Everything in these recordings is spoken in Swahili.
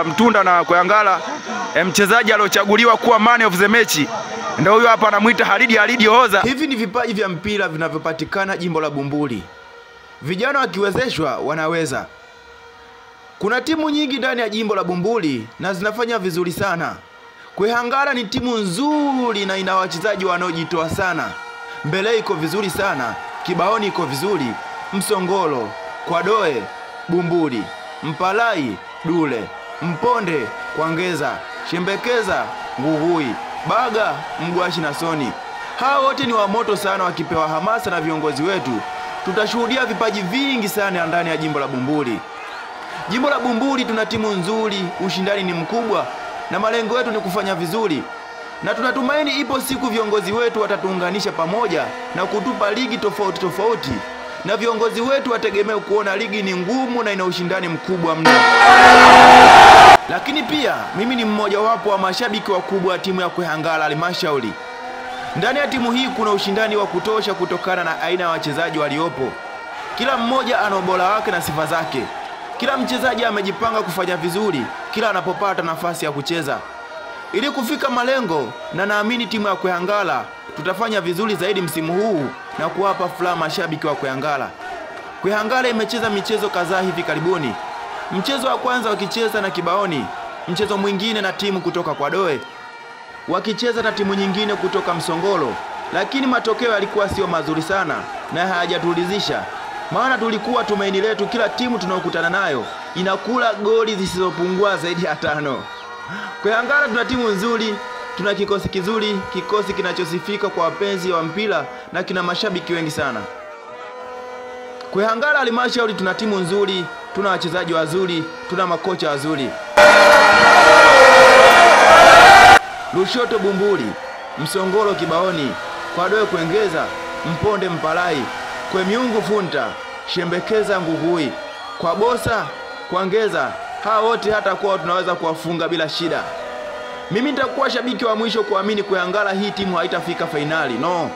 Mtunda na Koyangala, mchezaji aliochaguliwa kuwa man of the match ndio huyo hapa, anamuita Halidi Hoza. Hivi ni vipaji vya mpira vinavyopatikana jimbo la Bumbuli. Vijana wakiwezeshwa wanaweza. Kuna timu nyingi ndani ya jimbo la Bumbuli na zinafanya vizuri sana. Koyangala ni timu nzuri na ina wachezaji wanaojitoa sana. Mbele iko vizuri sana, Kibaoni iko vizuri, Msongolo, Kwadoe, Bumbuli, Mpalai, Dule, Mponde, Kwangeza, Shembekeza, Nguhui, Baga, Mgwashi na Soni. Hao wote ni wa moto sana, wakipewa hamasa na viongozi wetu. Tutashuhudia vipaji vingi sana ndani ya jimbo la Bumbuli. Jimbo la Bumbuli tuna timu nzuri, ushindani ni mkubwa na malengo yetu ni kufanya vizuri. Na tunatumaini ipo siku viongozi wetu watatuunganisha pamoja na kutupa ligi tofauti tofauti. Na viongozi wetu wategemea kuona ligi ni ngumu na ina ushindani mkubwa mno. Lakini pia mimi ni mmoja wapo wa mashabiki wakubwa wa timu ya Koyangala Halmashauri. Ndani ya timu hii kuna ushindani wa kutosha kutokana na aina ya wachezaji waliopo. Kila mmoja ana ubora wake na sifa zake. Kila mchezaji amejipanga kufanya vizuri kila anapopata nafasi ya kucheza ili kufika malengo, na naamini timu ya Koyangala tutafanya vizuri zaidi msimu huu na kuwapa furaha mashabiki wa Koyangala. Koyangala imecheza michezo kadhaa hivi karibuni. Mchezo wa kwanza wakicheza na Kibaoni, mchezo mwingine na timu kutoka Kwadoe, wakicheza na timu nyingine kutoka Msongolo, lakini matokeo yalikuwa sio mazuri sana na hayajatulizisha. Maana tulikuwa tumaini letu kila timu tunayokutana nayo inakula goli zisizopungua zaidi ya 5. Koyangala tuna timu nzuri, tuna kikosi kizuri, kikosi kinachosifika kwa wapenzi wa mpira na kina mashabiki wengi sana. Koyangala Halmashauri tuna timu nzuri, tuna wachezaji wazuri, tuna makocha wazuri. Lushoto Bumbuli, Msongolo Kibaoni, Kwadoe Kwengeza, Mponde Mpalai, Kwemiungu Funta, Shembekeza Nguhui, Kwabosa, Kwangeza, hao wote hata kwa tunaweza kuwafunga bila shida. Mimi nitakuwa shabiki wa mwisho kuamini Koyangala hii timu haitafika finali. No.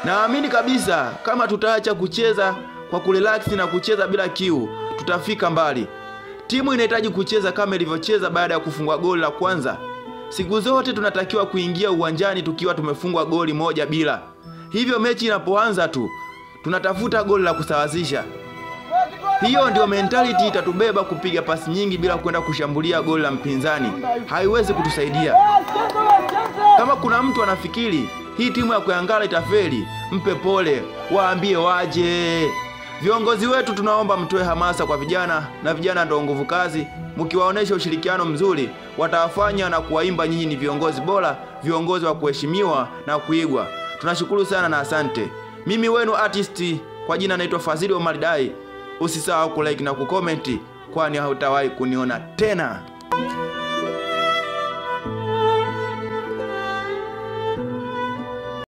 Naamini kabisa kama tutaacha kucheza kwa kurelax na kucheza bila kiu, tutafika mbali. Timu inahitaji kucheza kama ilivyocheza baada ya kufungwa goli la kwanza. Siku zote tunatakiwa kuingia uwanjani tukiwa tumefungwa goli 1-0. Hivyo mechi inapoanza tu tunatafuta goli la kusawazisha. Hiyo ndio mentality itatubeba kupiga pasi nyingi bila kwenda kushambulia goli la mpinzani. Haiwezi kutusaidia. Kama kuna mtu anafikiri hii timu ya Koyangala itafeli, mpe pole, waambie waje. Viongozi wetu tunaomba mtoe hamasa kwa vijana, na vijana ndio nguvu kazi. Mkiwaonesha ushirikiano mzuri, watawafanya na kuwaimba nyinyi ni viongozi bora, viongozi wa kuheshimiwa na kuigwa. Tunashukuru sana na asante. Mimi wenu artist kwa jina naitwa Fadhili Omar Dai. Usisahau kulike na kukomenti, kwani hautawahi kuniona tena.